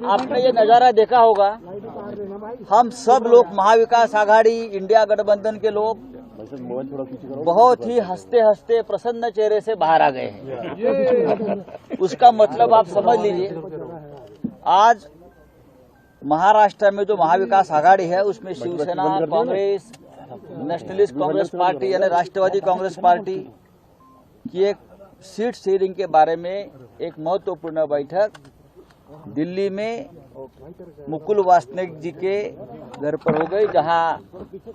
आपने ये नजारा देखा होगा, हम सब लोग महाविकास आघाड़ी इंडिया गठबंधन के लोग बहुत ही हंसते हंसते प्रसन्न चेहरे से बाहर आ गए हैं। उसका मतलब आप समझ लीजिए, आज महाराष्ट्र में जो महाविकास आघाड़ी है उसमें शिवसेना, कांग्रेस, नेशनलिस्ट कांग्रेस पार्टी यानी राष्ट्रवादी कांग्रेस पार्टी की एक सीट शेयरिंग के बारे में एक महत्वपूर्ण बैठक दिल्ली में मुकुल वासनिक जी के घर पर हो गई, जहां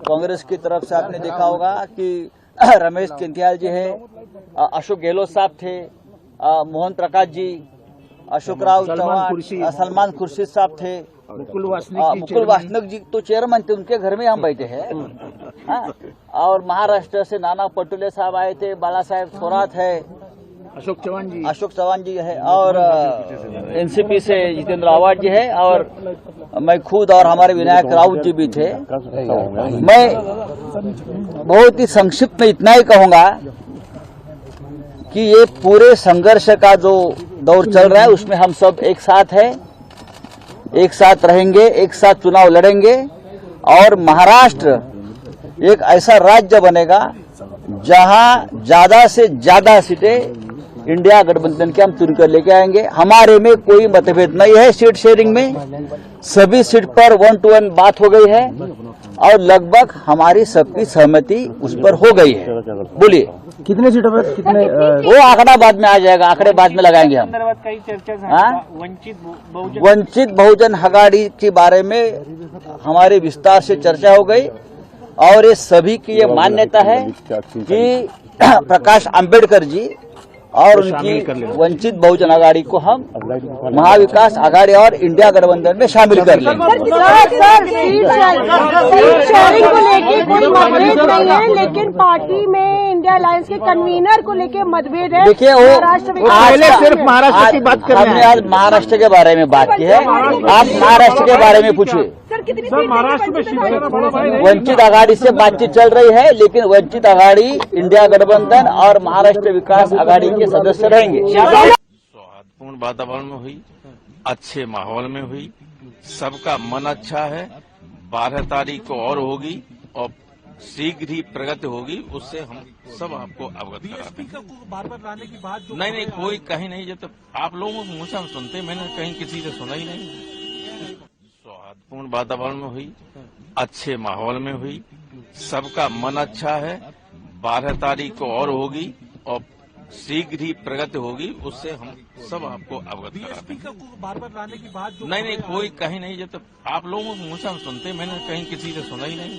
कांग्रेस की तरफ से आपने देखा होगा कि रमेश चिंथियाल जी है, अशोक गहलोत साहब थे, मोहन प्रकाश जी, अशोक राव चौहान, सलमान खुर्शीद साहब थे, मुकुल वासनिक जी तो चेयरमैन थे, उनके घर में हम बैठे हैं। और महाराष्ट्र से नाना पटोले साहब आए थे, बाला साहेब थोरात है, अशोक चौहान जी है, और एनसीपी से जितेंद्र आवाड जी है, और मैं खुद और हमारे विनायक राउत जी भी थे। मैं बहुत ही संक्षिप्त में इतना ही कहूंगा कि ये पूरे संघर्ष का जो दौर चल रहा है उसमें हम सब एक साथ हैं, एक साथ रहेंगे, एक साथ चुनाव लड़ेंगे और महाराष्ट्र एक ऐसा राज्य बनेगा जहां ज्यादा से ज्यादा सीटें इंडिया गठबंधन के हम चुनकर लेके आएंगे। हमारे में कोई मतभेद नहीं है सीट शेयरिंग में, सभी सीट पर 1 to 1 बात हो गई है और लगभग हमारी सबकी सहमति उस पर हो गई है। बोलिए कितने सीटों पर कितने? वो आंकड़ा बाद में आ जाएगा, आंकड़े बाद में लगाएंगे हम। कई चर्चा वंचित बहुजन आघाड़ी के बारे में हमारी विस्तार से चर्चा हो गई और ये सभी की ये मान्यता है कि प्रकाश आंबेडकर जी और उनकी वंचित बहुजन आघाड़ी को हम महाविकास आघाड़ी और इंडिया गठबंधन में शामिल कर लेंगे। सीट शेयरिंग को लेके कोई मतभेद नहीं है, लेकिन पार्टी में इंडिया अलायंस के कन्वीनर को लेके मतभेद है। देखिए वो पहले सिर्फ महाराष्ट्र की बात कर रहे हैं, हमने आज महाराष्ट्र के बारे में बात की है, आप महाराष्ट्र के बारे में पूछिए। महाराष्ट्र में शिवसेना बड़ा भाई नहीं। वंचित आघाड़ी से बातचीत चल रही है, लेकिन वंचित आघाड़ी इंडिया गठबंधन और महाराष्ट्र विकास आघाड़ी के सदस्य रहेंगे। सौहार्दपूर्ण वातावरण में हुई, अच्छे माहौल में हुई, सबका मन अच्छा है। 12 तारीख को और होगी और शीघ्र ही प्रगति होगी, उससे हम सब आपको अवगत कराते हैं। बार-बार लाने की बात नहीं, कोई कहीं नहीं, जब आप लोगों के मुंह से हम सुनते, मैंने कहीं किसी से सुना ही नहीं। सौहार्दपूर्ण वातावरण में हुई, अच्छे माहौल में हुई, सबका मन अच्छा है। 12 तारीख को और होगी और शीघ्र ही प्रगति होगी, उससे हम सब आपको अवगत कराते हैं। बार-बार लाने की बात नहीं, कोई कहीं नहीं, जब आप लोगों के मुंह से हम सुनते, मैंने कहीं किसी से सुना ही नहीं।